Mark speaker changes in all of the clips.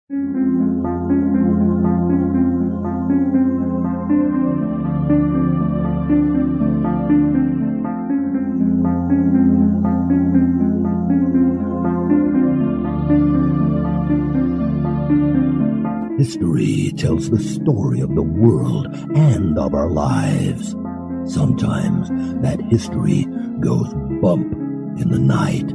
Speaker 1: History tells the story of the world and of our lives. Sometimes that history goes bump in the night.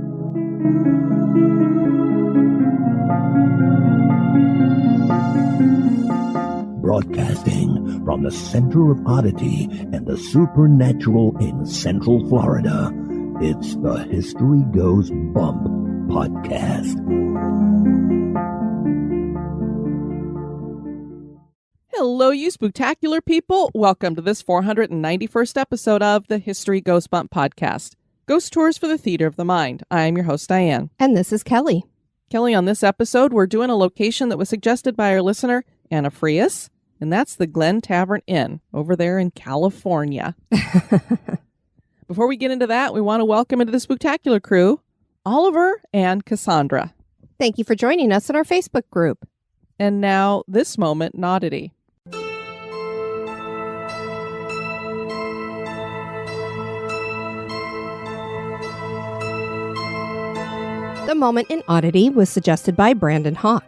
Speaker 1: Broadcasting from the center of Oddity and the supernatural in Central Florida, it's the History Goes Bump podcast.
Speaker 2: Hello, you spooktacular people. Welcome to this 491st episode of the History Goes Bump podcast. Ghost Tours for the Theater of the Mind. I am your host, Diane.
Speaker 3: And this is Kelly.
Speaker 2: Kelly, on this episode, we're doing a location that was suggested by our listener, Anna Frias, and that's the Glen Tavern Inn over there in California. Before we get into that, we want to welcome into the spooktacular crew, Oliver and Cassandra.
Speaker 3: Thank you for joining us in our Facebook group.
Speaker 2: And now, this moment in Oddity.
Speaker 3: The moment in Oddity was suggested by Brandon Hawk.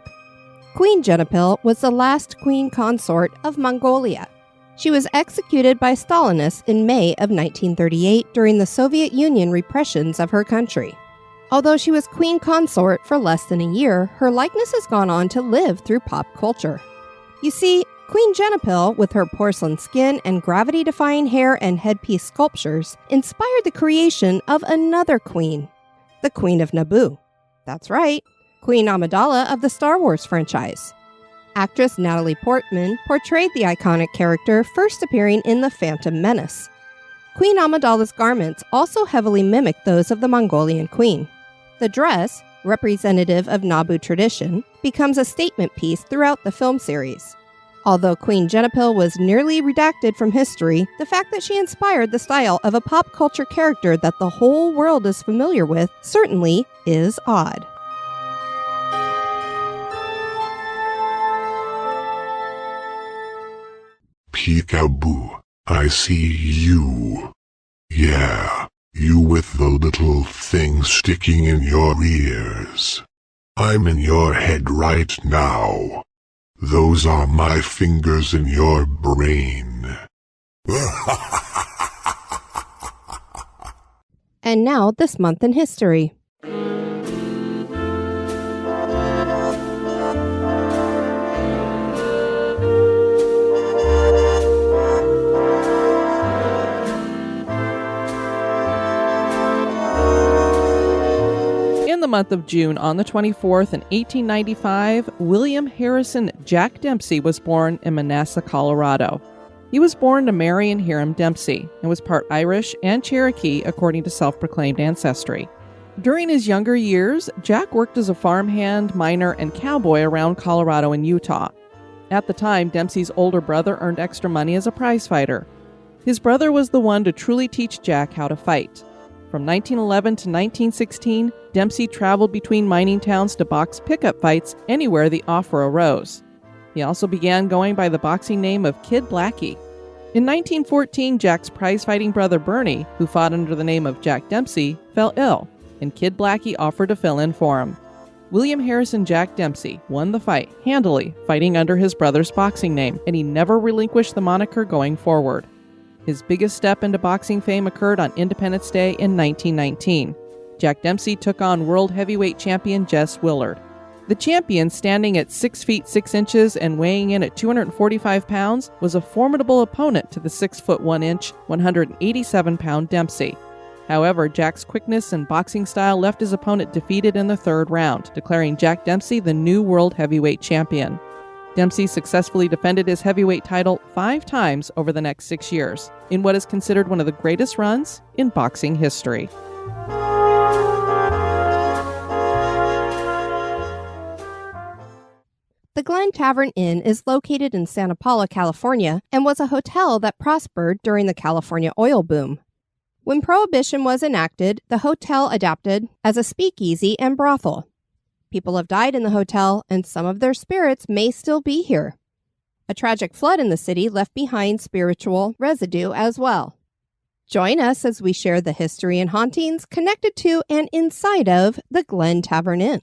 Speaker 3: Queen Genepil was the last queen consort of Mongolia. She was executed by Stalinists in May of 1938 during the Soviet Union repressions of her country. Although she was queen consort for less than a year, her likeness has gone on to live through pop culture. You see, Queen Genepil, with her porcelain skin and gravity-defying hair and headpiece sculptures, inspired the creation of another queen, the Queen of Naboo. That's right, Queen Amidala of the Star Wars franchise. Actress Natalie Portman portrayed the iconic character, first appearing in The Phantom Menace. Queen Amidala's garments also heavily mimic those of the Mongolian queen. The dress, representative of Naboo tradition, becomes a statement piece throughout the film series. Although Queen Genepil was nearly redacted from history, the fact that she inspired the style of a pop culture character that the whole world is familiar with certainly is odd.
Speaker 4: Peekaboo, I see you. Yeah, you with the little thing sticking in your ears. I'm in your head right now. Those are my fingers in your brain.
Speaker 3: And now, this month in history.
Speaker 2: In the month of June, on the 24th in 1895, William Harrison Jack Dempsey was born in Manassas, Colorado. He was born to Mary and Hiram Dempsey and was part Irish and Cherokee according to self-proclaimed ancestry. During his younger years, Jack worked as a farmhand, miner, and cowboy around Colorado and Utah. At the time, Dempsey's older brother earned extra money as a prizefighter. His brother was the one to truly teach Jack how to fight. From 1911 to 1916, Dempsey traveled between mining towns to box pickup fights anywhere the offer arose. He also began going by the boxing name of Kid Blackie. In 1914, Jack's prize-fighting brother Bernie, who fought under the name of Jack Dempsey, fell ill, and Kid Blackie offered to fill in for him. William Harrison Jack Dempsey won the fight handily, fighting under his brother's boxing name, and he never relinquished the moniker going forward. His biggest step into boxing fame occurred on Independence Day in 1919. Jack Dempsey took on world heavyweight champion Jess Willard. The champion, standing at 6 feet 6 inches and weighing in at 245 pounds, was a formidable opponent to the 6 foot 1 inch, 187-pound Dempsey. However, Jack's quickness and boxing style left his opponent defeated in the third round, declaring Jack Dempsey the new world heavyweight champion. Dempsey successfully defended his heavyweight title 5 times over the next 6 years, in what is considered one of the greatest runs in boxing history.
Speaker 3: The Glen Tavern Inn is located in Santa Paula, California, and was a hotel that prospered during the California oil boom. When Prohibition was enacted, the hotel adapted as a speakeasy and brothel. People have died in the hotel, and some of their spirits may still be here. A tragic flood in the city left behind spiritual residue as well. Join us as we share the history and hauntings connected to and inside of the Glen Tavern Inn.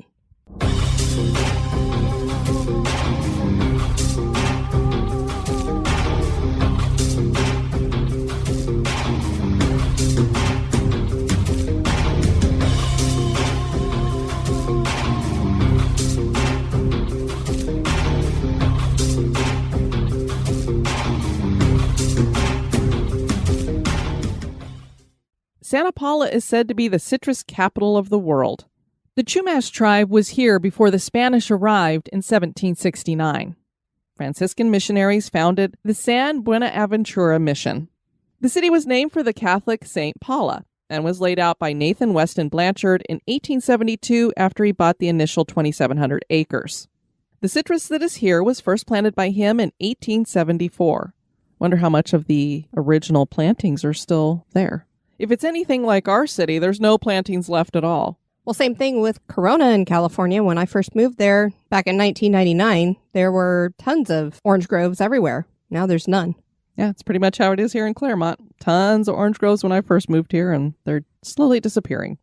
Speaker 2: Santa Paula is said to be the citrus capital of the world. The Chumash tribe was here before the Spanish arrived in 1769. Franciscan missionaries founded the San Buenaventura Mission. The city was named for the Catholic Saint Paula and was laid out by Nathan Weston Blanchard in 1872 after he bought the initial 2,700 acres. The citrus that is here was first planted by him in 1874. Wonder how much of the original plantings are still there. If it's anything like our city, there's no plantings left at all.
Speaker 3: Well, same thing with Corona in California. When I first moved there back in 1999, there were tons of orange groves everywhere. Now there's none.
Speaker 2: Yeah, it's pretty much how it is here in Claremont. Tons of orange groves when I first moved here, and they're slowly disappearing.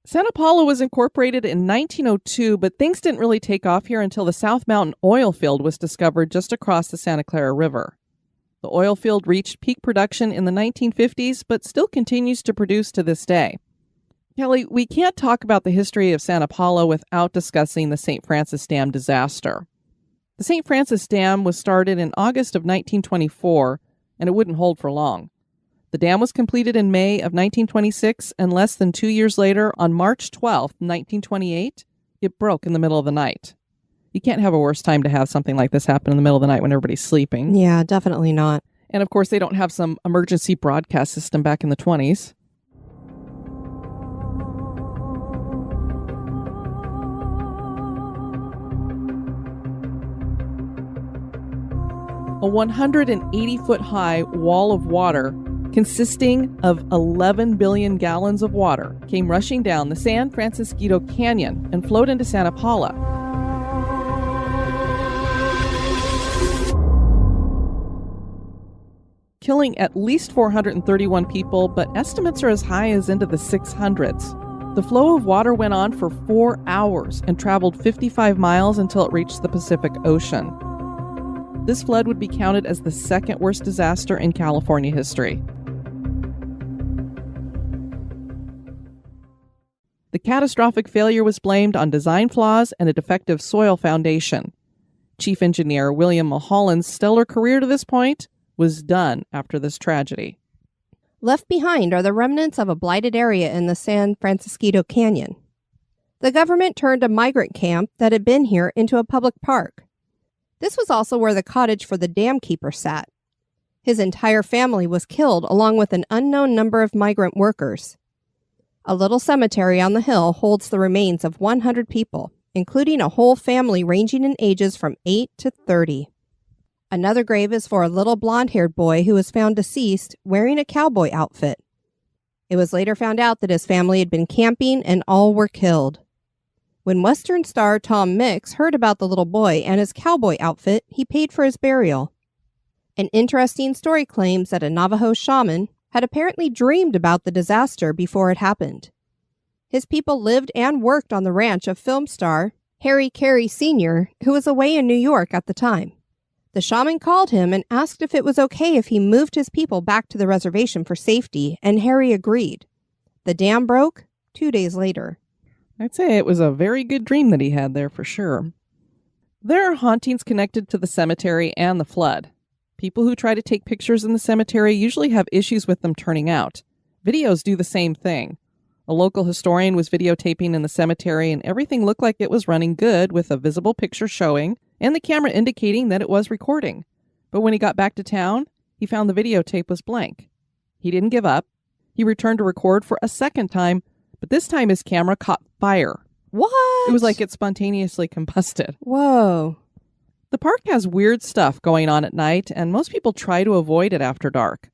Speaker 2: Santa Paula was incorporated in 1902, but things didn't really take off here until the South Mountain oil field was discovered just across the Santa Clara River. The oil field reached peak production in the 1950s, but still continues to produce to this day. Kelly, we can't talk about the history of Santa Paula without discussing the St. Francis Dam disaster. The St. Francis Dam was started in August of 1924, and it wouldn't hold for long. The dam was completed in May of 1926, and less than 2 years later, on March 12, 1928, it broke in the middle of the night. You can't have a worse time to have something like this happen in the middle of the night when everybody's sleeping.
Speaker 3: Yeah, definitely not.
Speaker 2: And of course, they don't have some emergency broadcast system back in the 20s. A 180-foot-high wall of water consisting of 11 billion gallons of water came rushing down the San Francisco Canyon and flowed into Santa Paula. Killing at least 431 people, but estimates are as high as into the 600s. The flow of water went on for 4 hours and traveled 55 miles until it reached the Pacific Ocean. This flood would be counted as the second worst disaster in California history. The catastrophic failure was blamed on design flaws and a defective soil foundation. Chief Engineer William Mulholland's stellar career to this point was done after this tragedy.
Speaker 3: Left behind are the remnants of a blighted area in the San Francisco Canyon. The government turned a migrant camp that had been here into a public park. This was also where the cottage for the dam keeper sat. His entire family was killed along with an unknown number of migrant workers. A little cemetery on the hill holds the remains of 100 people, including a whole family ranging in ages from 8 to 30. Another grave is for a little blonde-haired boy who was found deceased wearing a cowboy outfit. It was later found out that his family had been camping and all were killed. When Western star Tom Mix heard about the little boy and his cowboy outfit, he paid for his burial. An interesting story claims that a Navajo shaman had apparently dreamed about the disaster before it happened. His people lived and worked on the ranch of film star Harry Carey Sr., who was away in New York at the time. The shaman called him and asked if it was okay if he moved his people back to the reservation for safety, and Harry agreed. The dam broke 2 days later.
Speaker 2: I'd say it was a very good dream that he had there for sure. There are hauntings connected to the cemetery and the flood. People who try to take pictures in the cemetery usually have issues with them turning out. Videos do the same thing. A local historian was videotaping in the cemetery and everything looked like it was running good with a visible picture showing and the camera indicating that it was recording. But when he got back to town, he found the videotape was blank. He didn't give up. He returned to record for a second time, but this time his camera caught fire.
Speaker 3: What?
Speaker 2: It was like it spontaneously combusted.
Speaker 3: Whoa.
Speaker 2: The park has weird stuff going on at night, and most people try to avoid it after dark.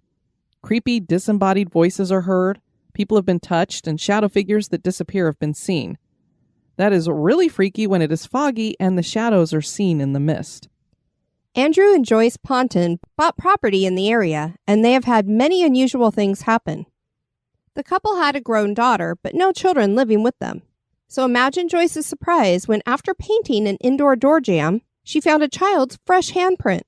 Speaker 2: Creepy, disembodied voices are heard, people have been touched, and shadow figures that disappear have been seen. That is really freaky when it is foggy and the shadows are seen in the mist.
Speaker 3: Andrew and Joyce Ponton bought property in the area, and they have had many unusual things happen. The couple had a grown daughter, but no children living with them. So imagine Joyce's surprise when, after painting an indoor door jamb, she found a child's fresh handprint.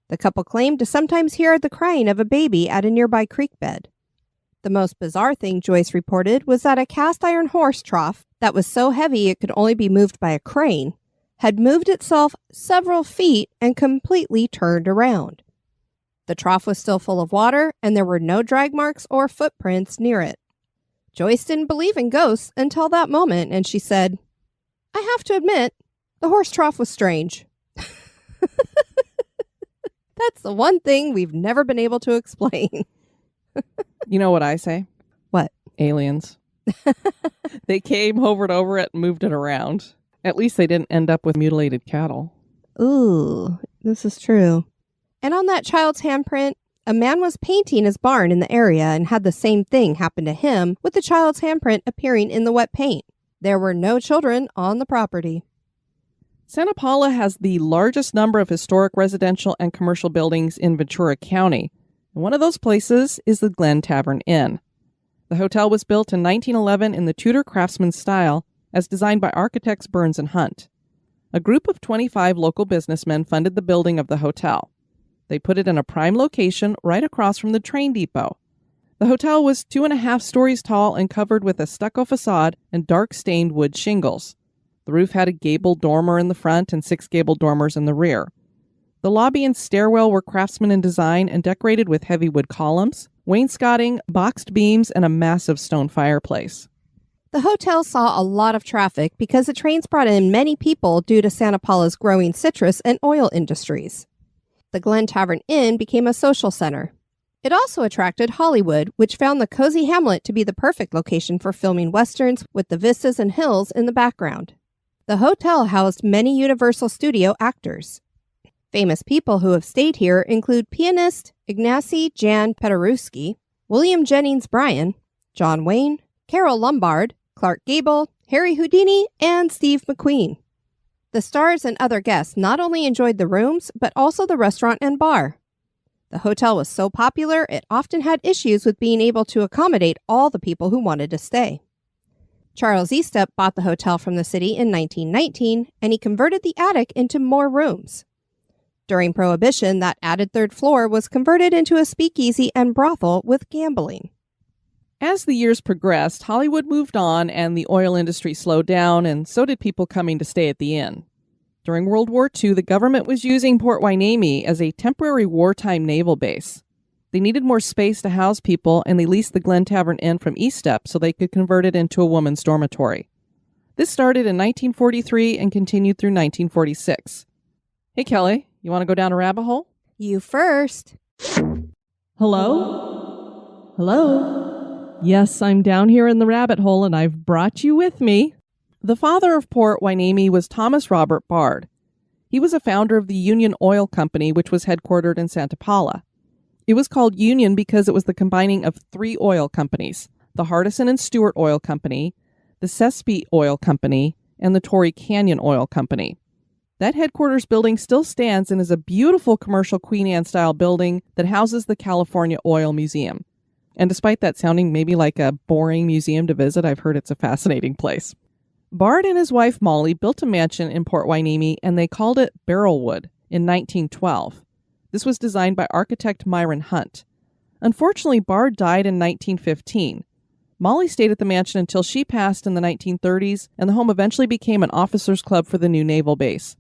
Speaker 3: The couple claimed to sometimes hear the crying of a baby at a nearby creek bed. The most bizarre thing Joyce reported was that a cast iron horse trough that was so heavy it could only be moved by a crane had moved itself several feet and completely turned around. The trough was still full of water, and there were no drag marks or footprints near it. Joyce didn't believe in ghosts until that moment, and she said, "I have to admit, the horse trough was strange." That's the one thing we've never been able to explain.
Speaker 2: You know what I say?
Speaker 3: What?
Speaker 2: Aliens. They came, hovered over it, and moved it around. At least they didn't end up with mutilated cattle.
Speaker 3: Ooh, this is true. And on that child's handprint, a man was painting his barn in the area and had the same thing happen to him with the child's handprint appearing in the wet paint. There were no children on the property.
Speaker 2: Santa Paula has the largest number of historic residential and commercial buildings in Ventura County. And one of those places is the Glen Tavern Inn. The hotel was built in 1911 in the Tudor craftsman style, as designed by architects Burns and Hunt. A group of 25 local businessmen funded the building of the hotel. They put it in a prime location right across from the train depot. The hotel was 2.5 stories tall and covered with a stucco facade and dark-stained wood shingles. The roof had a gabled dormer in the front and 6 gabled dormers in the rear. The lobby and stairwell were craftsman in design and decorated with heavy wood columns, wainscoting, boxed beams, and a massive stone fireplace.
Speaker 3: The hotel saw a lot of traffic because the trains brought in many people due to Santa Paula's growing citrus and oil industries. The Glen Tavern Inn became a social center. It also attracted Hollywood, which found the cozy hamlet to be the perfect location for filming westerns with the vistas and hills in the background. The hotel housed many Universal Studio actors. Famous people who have stayed here include pianist Ignacy Jan Paderewski, William Jennings Bryan, John Wayne, Carol Lombard, Clark Gable, Harry Houdini, and Steve McQueen. The stars and other guests not only enjoyed the rooms, but also the restaurant and bar. The hotel was so popular, it often had issues with being able to accommodate all the people who wanted to stay. Charles Estep bought the hotel from the city in 1919, and he converted the attic into more rooms. During Prohibition, that added third floor was converted into a speakeasy and brothel with gambling.
Speaker 2: As the years progressed, Hollywood moved on and the oil industry slowed down, and so did people coming to stay at the inn. During World War II, the government was using Port Hueneme as a temporary wartime naval base. They needed more space to house people, and they leased the Glen Tavern Inn from Estep so they could convert it into a woman's dormitory. This started in 1943 and continued through 1946. Hey, Kelly, you want to go down a rabbit hole?
Speaker 3: You first.
Speaker 2: Hello? Hello? Yes, I'm down here in the rabbit hole, and I've brought you with me. The father of Port Hueneme was Thomas Robert Bard. He was a founder of the Union Oil Company, which was headquartered in Santa Paula. It was called Union because it was the combining of 3 oil companies, the Hardison and Stewart Oil Company, the Sespe Oil Company, and the Torrey Canyon Oil Company. That headquarters building still stands and is a beautiful commercial Queen Anne-style building that houses the California Oil Museum. And despite that sounding maybe like a boring museum to visit, I've heard it's a fascinating place. Bard and his wife Molly built a mansion in Port Hueneme, and they called it Barrelwood in 1912. This was designed by architect Myron Hunt. Unfortunately, Bard died in 1915. Molly stayed at the mansion until she passed in the 1930s, and the home eventually became an officers' club for the new naval base.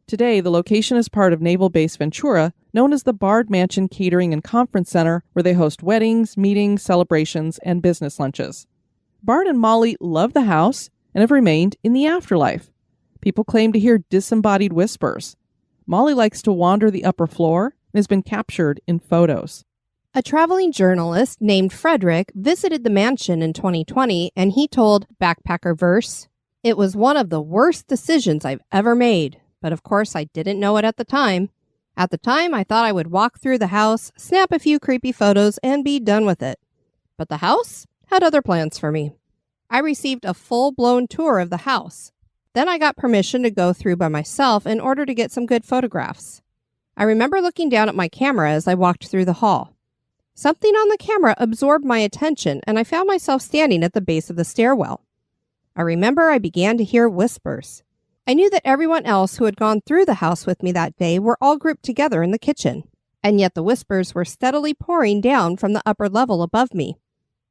Speaker 2: Today, the location is part of Naval Base Ventura, known as the Bard Mansion Catering and Conference Center, where they host weddings, meetings, celebrations, and business lunches. Bard and Molly love the house and have remained in the afterlife. People claim to hear disembodied whispers. Molly likes to wander the upper floor and has been captured in photos.
Speaker 3: A traveling journalist named Frederick visited the mansion in 2020, and he told Backpacker Verse, "It was one of the worst decisions I've ever made. But of course I didn't know it at the time. At the time, I thought I would walk through the house, snap a few creepy photos, and be done with it. But the house had other plans for me." I received a full-blown tour of the house. Then I got permission to go through by myself in order to get some good photographs. I remember looking down at my camera as I walked through the hall. Something on the camera absorbed my attention, and I found myself standing at the base of the stairwell. I remember I began to hear whispers. I knew that everyone else who had gone through the house with me that day were all grouped together in the kitchen, and yet the whispers were steadily pouring down from the upper level above me.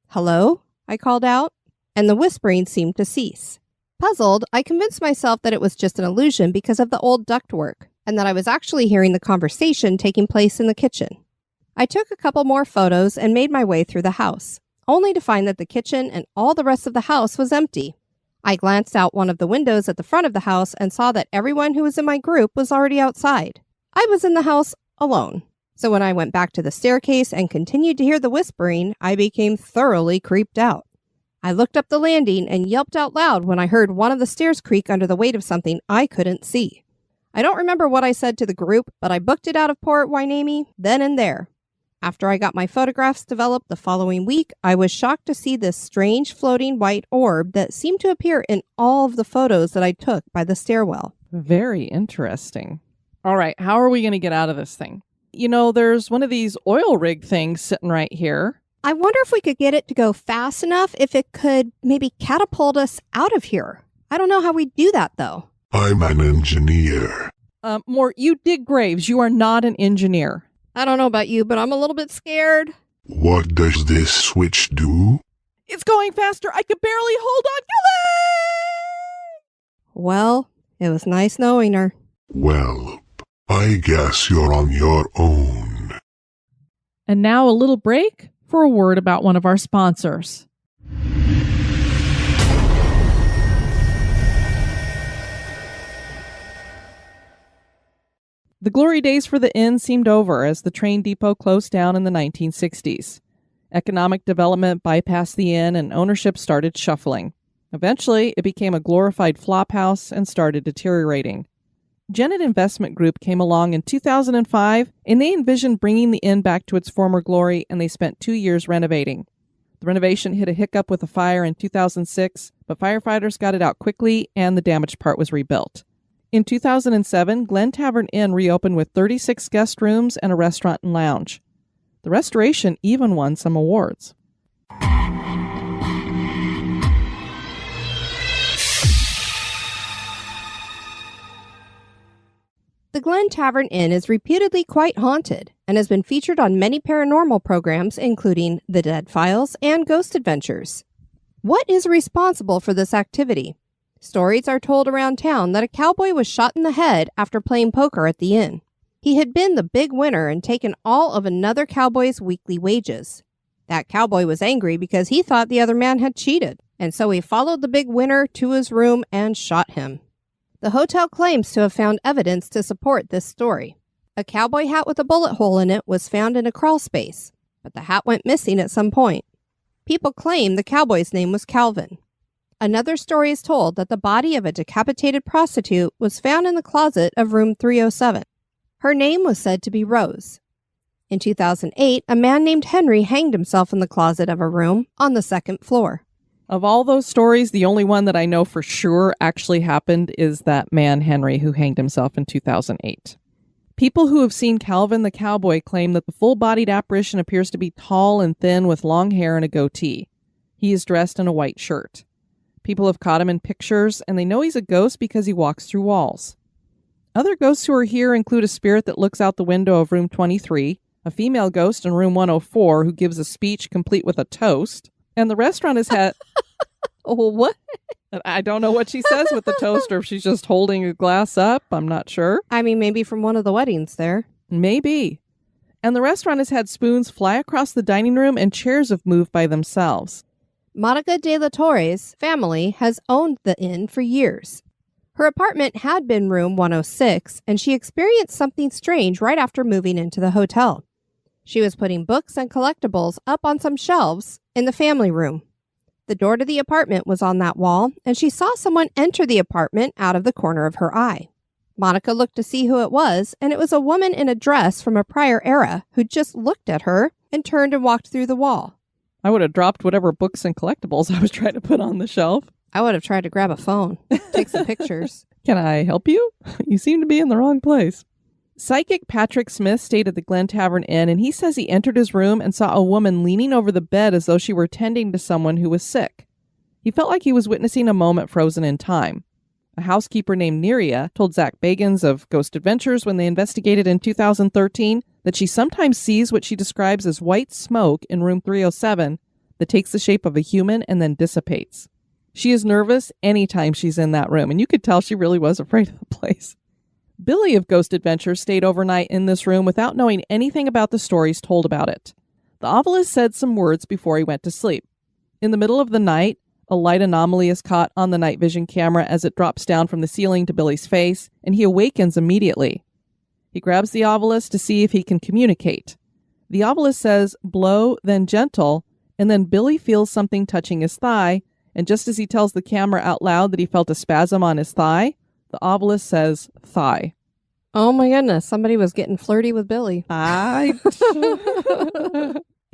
Speaker 3: "Hello?" I called out, and the whispering seemed to cease. Puzzled, I convinced myself that it was just an illusion because of the old ductwork, and that I was actually hearing the conversation taking place in the kitchen. I took a couple more photos and made my way through the house, only to find that the kitchen and all the rest of the house was empty. I glanced out one of the windows at the front of the house and saw that everyone who was in my group was already outside. I was in the house alone. So when I went back to the staircase and continued to hear the whispering, I became thoroughly creeped out. I looked up the landing and yelped out loud when I heard one of the stairs creak under the weight of something I couldn't see. I don't remember what I said to the group, but I booked it out of Port Hueneme then and there. After I got my photographs developed the following week, I was shocked to see this strange floating white orb that seemed to appear in all of the photos that I took by the stairwell.
Speaker 2: Very interesting. All right, how are we going to get out of this thing? You know, there's one of these oil rig things sitting right here.
Speaker 3: I wonder if we could get it to go fast enough, if it could maybe catapult us out of here. I don't know how we do that, though.
Speaker 4: I'm an engineer.
Speaker 2: Mort, you dig graves. You are not an engineer.
Speaker 3: I don't know about you, but I'm a little bit scared.
Speaker 4: What does this switch do?
Speaker 2: It's going faster. I could barely hold on.
Speaker 3: Well, it was nice knowing her.
Speaker 4: Well, I guess you're on your own.
Speaker 2: And now a little break for a word about one of our sponsors. The glory days for the inn seemed over as the train depot closed down in the 1960s. Economic development bypassed the inn and ownership started shuffling. Eventually, it became a glorified flophouse and started deteriorating. Genet Investment Group came along in 2005, and they envisioned bringing the inn back to its former glory, and they spent 2 years renovating. The renovation hit a hiccup with a fire in 2006, but firefighters got it out quickly, and the damaged part was rebuilt. In 2007, Glen Tavern Inn reopened with 36 guest rooms and a restaurant and lounge. The restoration even won some awards.
Speaker 3: The Glen Tavern Inn is reputedly quite haunted and has been featured on many paranormal programs, including The Dead Files and Ghost Adventures. What is responsible for this activity? Stories are told around town that a cowboy was shot in the head after playing poker at the inn. He had been the big winner and taken all of another cowboy's weekly wages. That cowboy was angry because he thought the other man had cheated, and so he followed the big winner to his room and shot him. The hotel claims to have found evidence to support this story. A cowboy hat with a bullet hole in it was found in a crawl space, but the hat went missing at some point. People claim the cowboy's name was Calvin. Another story is told that the body of a decapitated prostitute was found in the closet of room 307. Her name was said to be Rose. In 2008, a man named Henry hanged himself in the closet of a room on the second floor.
Speaker 2: Of all those stories, the only one that I know for sure actually happened is that man Henry who hanged himself in 2008. People who have seen Calvin the cowboy claim that the full-bodied apparition appears to be tall and thin with long hair and a goatee. He is dressed in a white shirt. People have caught him in pictures, and they know he's a ghost because he walks through walls. Other ghosts who are here include a spirit that looks out the window of room 23, a female ghost in room 104 who gives a speech complete with a toast, and the restaurant has had...
Speaker 3: Oh, what?
Speaker 2: I don't know what she says with the toast, or if she's just holding a glass up. I'm not sure.
Speaker 3: I mean, maybe from one of the weddings there.
Speaker 2: Maybe. And the restaurant has had spoons fly across the dining room, and chairs have moved by themselves.
Speaker 3: Monica de la Torre's family has owned the inn for years. Her apartment had been room 106, and she experienced something strange right after moving into the hotel. She was putting books and collectibles up on some shelves in the family room. The door to the apartment was on that wall, and she saw someone enter the apartment out of the corner of her eye. Monica looked to see who it was, and it was a woman in a dress from a prior era who just looked at her and turned and walked through the wall.
Speaker 2: I would have dropped whatever books and collectibles I was trying to put on the shelf.
Speaker 3: I would have tried to grab a phone, take some pictures.
Speaker 2: Can I help you? You seem to be in the wrong place. Psychic Patrick Smith stayed at the Glen Tavern Inn, and he says he entered his room and saw a woman leaning over the bed as though she were tending to someone who was sick. He felt like he was witnessing a moment frozen in time. A housekeeper named Neria told Zach Bagans of Ghost Adventures when they investigated in 2013 that she sometimes sees what she describes as white smoke in room 307 that takes the shape of a human and then dissipates. She is nervous anytime she's in that room, and you could tell she really was afraid of the place. Billy of Ghost Adventures stayed overnight in this room without knowing anything about the stories told about it. The obelisk said some words before he went to sleep. In the middle of the night, a light anomaly is caught on the night vision camera as it drops down from the ceiling to Billy's face, and he awakens immediately. He grabs the obelisk to see if he can communicate. The obelisk says, "blow, then gentle," and then Billy feels something touching his thigh, and just as he tells the camera out loud that he felt a spasm on his thigh, the obelisk says, "thigh."
Speaker 3: Oh my goodness, somebody was getting flirty with Billy.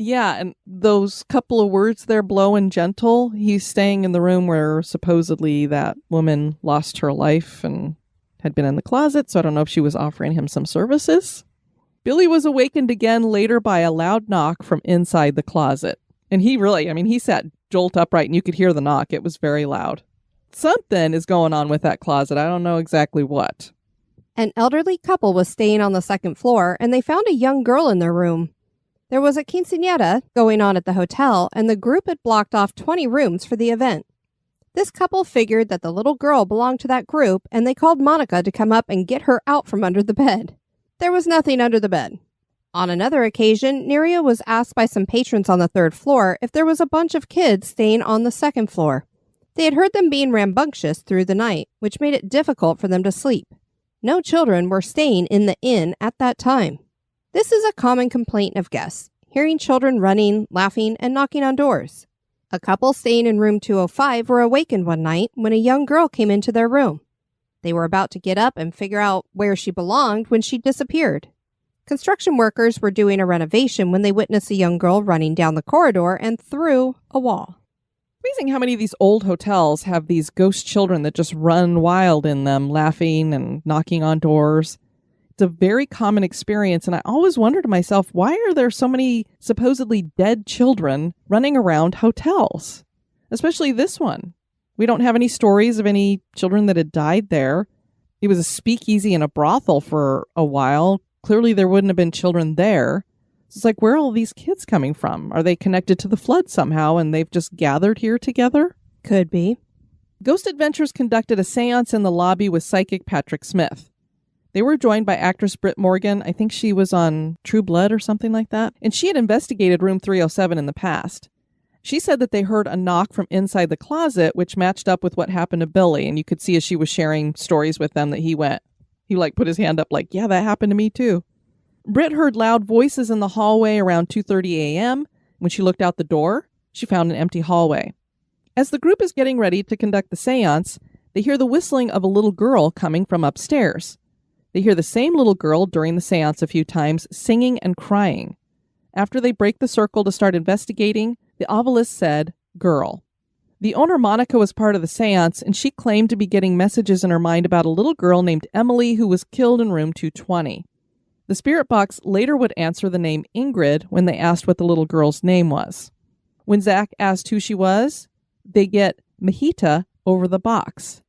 Speaker 2: Yeah, and those couple of words there, blow and gentle, he's staying in the room where supposedly that woman lost her life and had been in the closet, so I don't know if she was offering him some services. Billy was awakened again later by a loud knock from inside the closet. And he sat jolt upright and you could hear the knock. It was very loud. Something is going on with that closet. I don't know exactly what.
Speaker 3: An elderly couple was staying on the second floor, and they found a young girl in their room. There was a quinceañera going on at the hotel, and the group had blocked off 20 rooms for the event. This couple figured that the little girl belonged to that group, and they called Monica to come up and get her out from under the bed. There was nothing under the bed. On another occasion, Neria was asked by some patrons on the third floor if there was a bunch of kids staying on the second floor. They had heard them being rambunctious through the night, which made it difficult for them to sleep. No children were staying in the inn at that time. This is a common complaint of guests, hearing children running, laughing, and knocking on doors. A couple staying in room 205 were awakened one night when a young girl came into their room. They were about to get up and figure out where she belonged when she disappeared. Construction workers were doing a renovation when they witnessed a young girl running down the corridor and through a wall.
Speaker 2: Amazing how many of these old hotels have these ghost children that just run wild in them, laughing and knocking on doors. It's a very common experience, and I always wonder to myself, why are there so many supposedly dead children running around hotels? Especially this one. We don't have any stories of any children that had died there. It was a speakeasy and a brothel for a while. Clearly there wouldn't have been children there. It's like, where are all these kids coming from? Are they connected to the flood somehow and they've just gathered here together?
Speaker 3: Could be.
Speaker 2: Ghost Adventures conducted a seance in the lobby with psychic Patrick Smith. They were joined by actress Britt Morgan. I think she was on True Blood or something like that. And she had investigated room 307 in the past. She said that they heard a knock from inside the closet, which matched up with what happened to Billy. And you could see as she was sharing stories with them that he put his hand up like, yeah, that happened to me too. Britt heard loud voices in the hallway around 2:30 a.m. When she looked out the door, she found an empty hallway. As the group is getting ready to conduct the seance, they hear the whistling of a little girl coming from upstairs. They hear the same little girl during the seance a few times, singing and crying. After they break the circle to start investigating, the obelisk said, "girl." The owner, Monica, was part of the seance, and she claimed to be getting messages in her mind about a little girl named Emily who was killed in room 220. The spirit box later would answer the name Ingrid when they asked what the little girl's name was. When Zach asked who she was, they get Mijita over the box.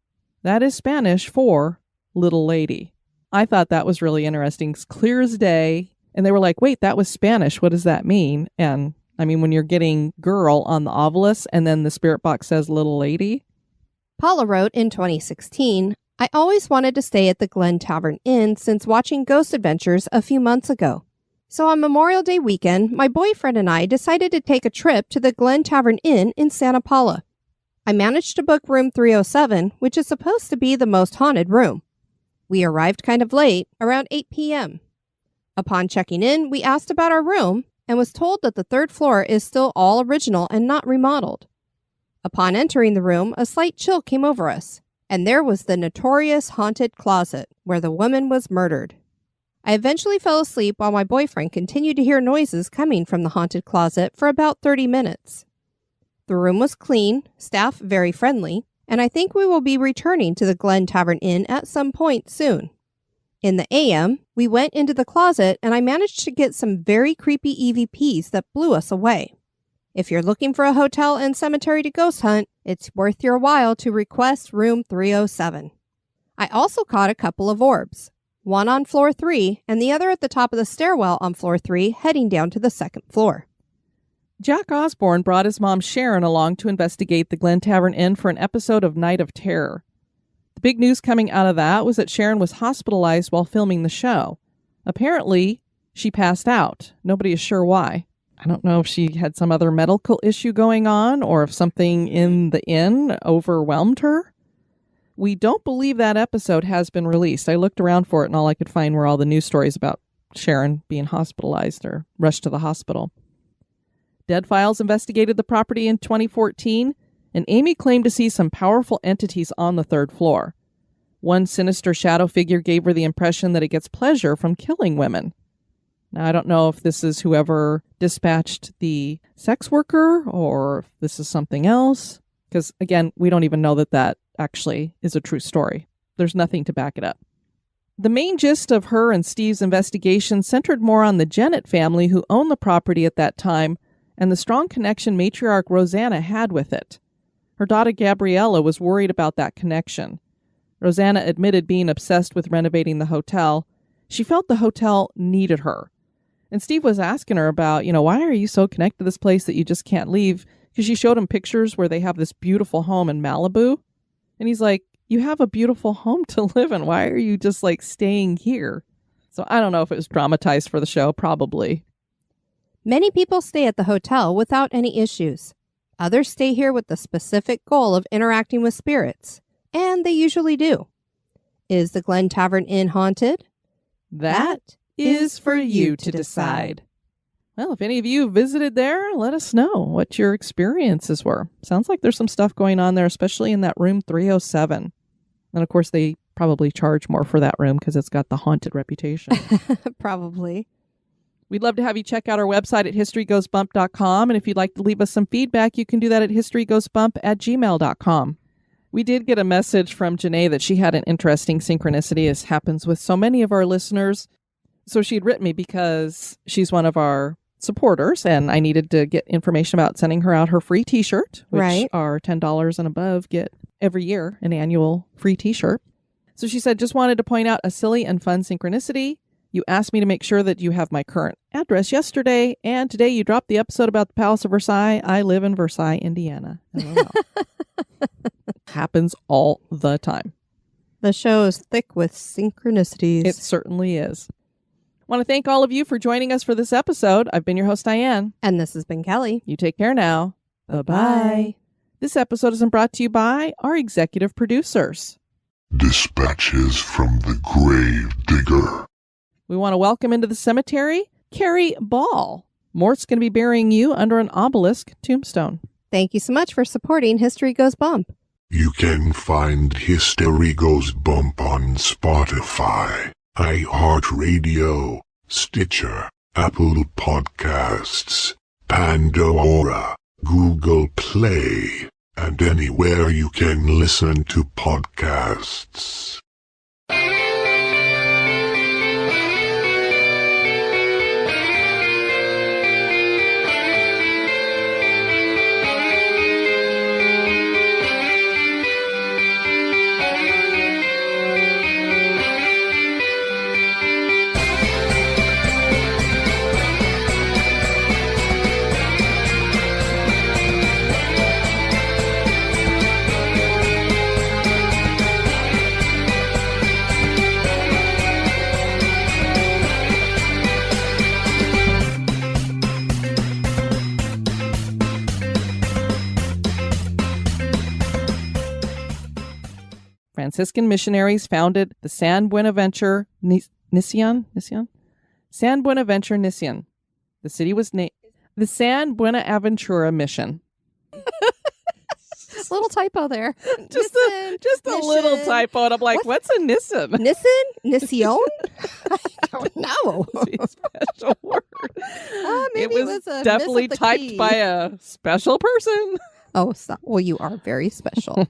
Speaker 2: That is Spanish for little lady. I thought that was really interesting. It's clear as day. And they were like, wait, that was Spanish. What does that mean? And I mean, when you're getting girl on the obelisk and then the spirit box says little lady.
Speaker 3: Paula wrote in 2016, I always wanted to stay at the Glen Tavern Inn since watching Ghost Adventures a few months ago. So on Memorial Day weekend, my boyfriend and I decided to take a trip to the Glen Tavern Inn in Santa Paula. I managed to book room 307, which is supposed to be the most haunted room. We arrived kind of late, around 8 p.m. Upon checking in, we asked about our room and was told that the third floor is still all original and not remodeled. Upon entering the room, a slight chill came over us, and there was the notorious haunted closet where the woman was murdered. I eventually fell asleep while my boyfriend continued to hear noises coming from the haunted closet for about 30 minutes. The room was clean, staff very friendly, and I think we will be returning to the Glen Tavern Inn at some point soon. In the AM, we went into the closet and I managed to get some very creepy EVPs that blew us away. If you're looking for a hotel and cemetery to ghost hunt, it's worth your while to request room 307. I also caught a couple of orbs. One on floor 3 and the other at the top of the stairwell on floor 3 heading down to the second floor.
Speaker 2: Jack Osborne brought his mom Sharon along to investigate the Glen Tavern Inn for an episode of Night of Terror. The big news coming out of that was that Sharon was hospitalized while filming the show. Apparently, she passed out. Nobody is sure why. I don't know if she had some other medical issue going on or if something in the inn overwhelmed her. We don't believe that episode has been released. I looked around for it and all I could find were all the news stories about Sharon being hospitalized or rushed to the hospital. Dead Files investigated the property in 2014, and Amy claimed to see some powerful entities on the third floor. One sinister shadow figure gave her the impression that it gets pleasure from killing women. Now, I don't know if this is whoever dispatched the sex worker or if this is something else, because, again, we don't even know that that actually is a true story. There's nothing to back it up. The main gist of her and Steve's investigation centered more on the Genepil family who owned the property at that time and the strong connection matriarch Rosanna had with it. Her daughter Gabriella was worried about that connection. Rosanna admitted being obsessed with renovating the hotel. She felt the hotel needed her. And Steve was asking her about, why are you so connected to this place that you just can't leave? Because she showed him pictures where they have this beautiful home in Malibu. And he's like, you have a beautiful home to live in. Why are you just staying here? So I don't know if it was dramatized for the show, probably.
Speaker 3: Many people stay at the hotel without any issues. Others stay here with the specific goal of interacting with spirits. And they usually do. Is the Glen Tavern Inn haunted?
Speaker 2: That is for you to decide. Well, if any of you visited there, let us know what your experiences were. Sounds like there's some stuff going on there, especially in that room 307. And of course, they probably charge more for that room because it's got the haunted reputation.
Speaker 3: Probably.
Speaker 2: We'd love to have you check out our website at historygoesbump.com. And if you'd like to leave us some feedback, you can do that at historygoesbump@gmail.com. We did get a message from Janae that she had an interesting synchronicity, as happens with so many of our listeners. So she'd written me because she's one of our supporters, and I needed to get information about sending her out her free t-shirt, which are $10 and above get every year an annual free t-shirt. So she said, just wanted to point out a silly and fun synchronicity. You asked me to make sure that you have my current address yesterday, and today you dropped the episode about the Palace of Versailles. I live in Versailles, Indiana. Happens all the time.
Speaker 3: The show is thick with synchronicities.
Speaker 2: It certainly is. I want to thank all of you for joining us for this episode. I've been your host, Diane.
Speaker 3: And this has been Kelly.
Speaker 2: You take care now. Bye-bye. This episode is brought to you by our executive producers.
Speaker 4: Dispatches from the Grave Digger.
Speaker 2: We want to welcome into the cemetery, Carrie Ball. Mort's going to be burying you under an obelisk tombstone.
Speaker 3: Thank you so much for supporting History Goes Bump.
Speaker 4: You can find History Goes Bump on Spotify, iHeartRadio, Stitcher, Apple Podcasts, Pandora, Google Play, and anywhere you can listen to podcasts.
Speaker 2: Franciscan missionaries founded the San Buenaventure Mission. San Buenaventure Mission. The city was named the San Buenaventura Mission.
Speaker 3: Little typo there.
Speaker 2: Just a little typo. And I'm like, what's a Nissan?
Speaker 3: Nissan? Mission? I don't know.
Speaker 2: Be a special word.
Speaker 3: Maybe
Speaker 2: it was
Speaker 3: a miss
Speaker 2: definitely
Speaker 3: of the
Speaker 2: typed
Speaker 3: key.
Speaker 2: by a special person.
Speaker 3: Oh, well, you are very special.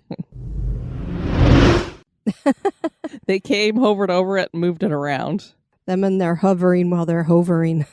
Speaker 2: They came, hovered over it, and moved it around.
Speaker 3: Them and their hovering while they're hovering.